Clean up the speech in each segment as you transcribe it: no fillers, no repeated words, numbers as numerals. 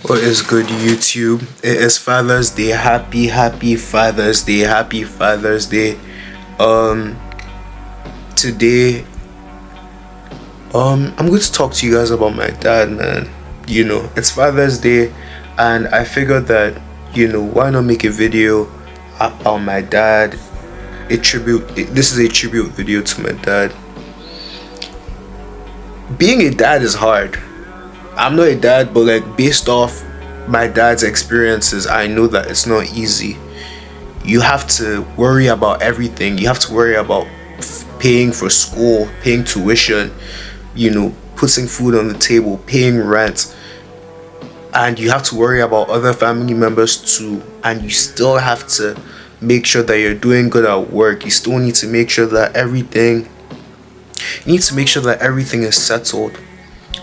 What is good, YouTube? It is Father's Day. Happy Father's Day. Happy Father's Day. Um, Today, I'm going to talk to you guys about my dad, man. It's Father's Day, and I figured that, why not make a video about my dad? This is a tribute video to my dad. Being a dad is hard. I'm not a dad, but based off my dad's experiences, I know that it's not easy. You have to worry about everything. You have to worry about paying for school, paying tuition, putting food on the table, paying rent. And you have to worry about other family members too. And you still have to make sure that you're doing good at work. You still need to make sure that everything is settled.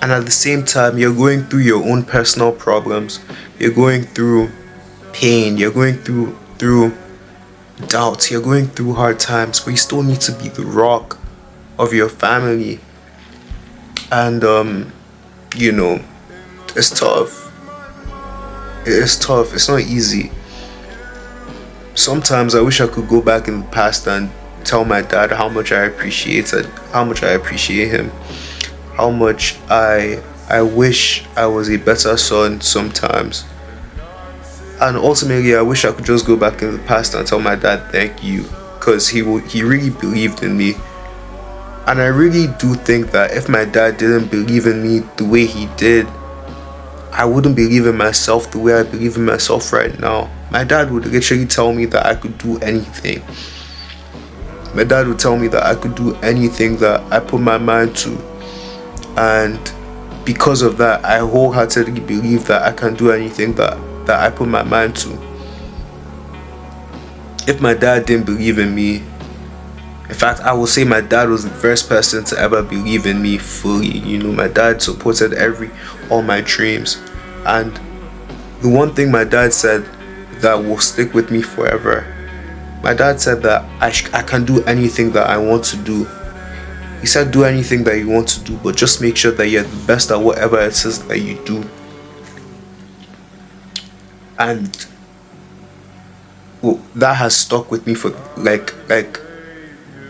And at the same time, you're going through your own personal problems. You're going through pain. You're going through doubt. You're going through hard times, but you still need to be the rock of your family. And it's tough. It is tough. It's not easy. Sometimes I wish I could go back in the past and tell my dad how much I appreciate him, how much I wish I was a better son sometimes. And ultimately, I wish I could just go back in the past and tell my dad thank you, because he really believed in me. And I really do think that if my dad didn't believe in me the way he did, I wouldn't believe in myself the way I believe in myself right now. My dad would literally tell me that I could do anything. My dad would tell me that I could do anything that I put my mind to. And because of that, I wholeheartedly believe that I can do anything that I put my mind to. If my dad didn't believe in me, in fact, I will say my dad was the first person to ever believe in me fully. My dad supported all my dreams. And the one thing my dad said that will stick with me forever, my dad said that I can do anything that I want to do. He said, do anything that you want to do, but just make sure that you're the best at whatever it is that you do. And that has stuck with me for like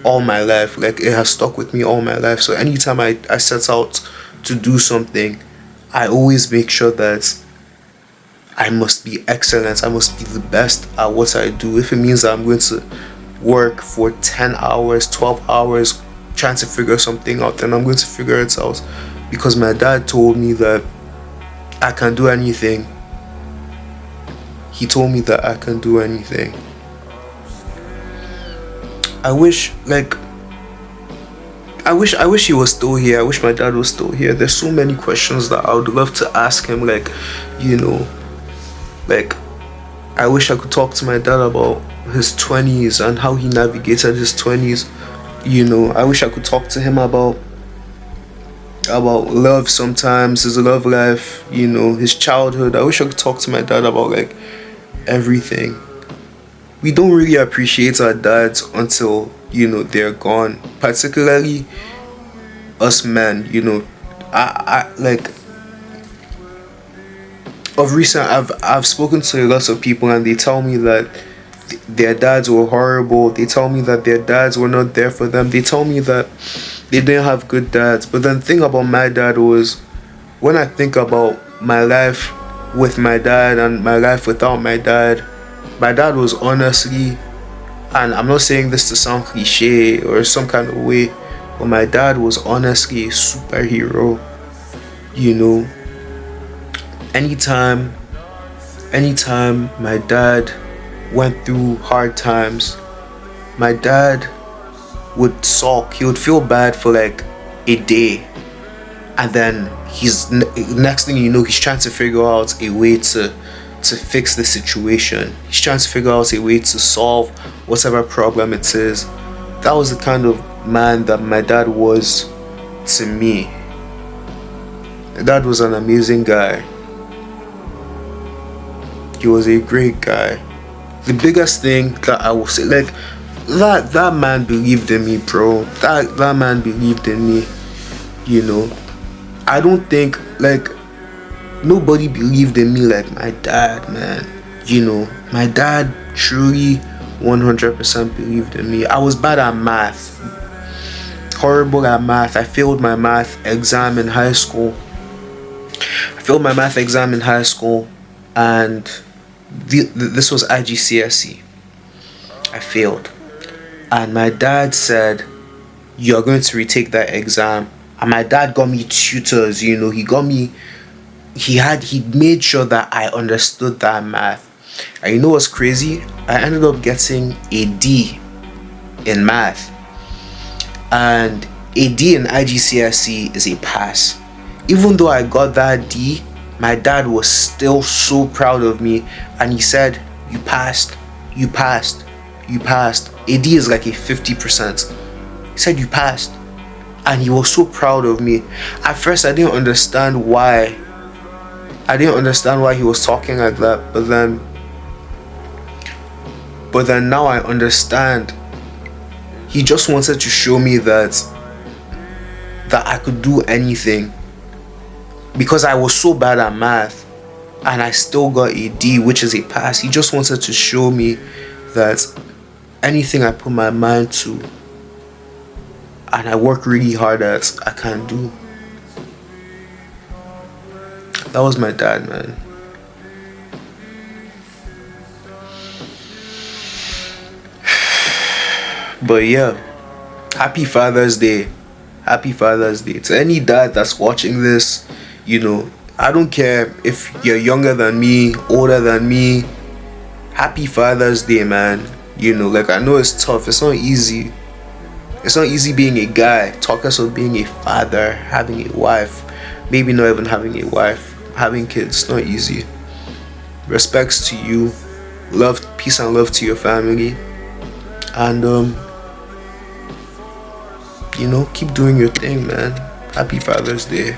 all my life. It has stuck with me all my life. So anytime I set out to do something, I always make sure that I must be excellent. I must be the best at what I do. If it means that I'm going to work for 10 hours, 12 hours, trying to figure something out, then I'm going to figure it out, because my dad told me that I can do anything. He told me that I can do anything. I wish he was still here. I wish my dad was still here. There's so many questions that I would love to ask him. I wish I could talk to my dad about his 20s and how he navigated his 20s. I wish I could talk to him about love sometimes, his love life, his childhood. I wish I could talk to my dad about everything. We don't really appreciate our dads until, they're gone. Particularly us men, of recent, I've spoken to lots of people, and they tell me that their dads were horrible. They tell me that their dads were not there for them. They tell me that they didn't have good dads. But then the thing about my dad was, when I think about my life with my dad and my life without my dad was honestly, and I'm not saying this to sound cliche or some kind of way, but my dad was honestly a superhero. Anytime my dad went through hard times, my dad would sulk. He would feel bad for a day, and then next thing you know, he's trying to figure out a way to fix the situation. He's trying to figure out a way to solve whatever problem it is. That was the kind of man that my dad was to me. My dad was an amazing guy. He was a great guy. The biggest thing that I will say, that man believed in me, bro. That man believed in me. I don't think nobody believed in me like my dad, man. My dad truly 100% believed in me. I was bad at math, horrible at math. I failed my math exam in high school. And this was IGCSE. I failed, and my dad said, "You're going to retake that exam." And my dad got me tutors. He made sure that I understood that math. And you know what's crazy? I ended up getting a D in math, and a D in IGCSE is a pass. Even though I got that D, my dad was still so proud of me, and he said, "You passed, you passed, you passed." A D is like a 50%. He said, "You passed." And he was so proud of me. At first, I didn't understand why he was talking like that, but then now I understand. He just wanted to show me that I could do anything, because I was so bad at math and I still got a D, which is a pass. He just wanted to show me that anything I put my mind to and I work really hard at, I can do. That was my dad, man. But yeah, happy Father's Day. Happy Father's Day to any dad that's watching this. I don't care if you're younger than me, older than me. Happy Father's Day, man. Like, I know it's tough. It's not easy. It's not easy being a guy, talk less of being a father, having a wife, maybe not even having a wife, having kids. It's not easy. Respects to you, love, peace and love to your family, and keep doing your thing, man. Happy Father's Day.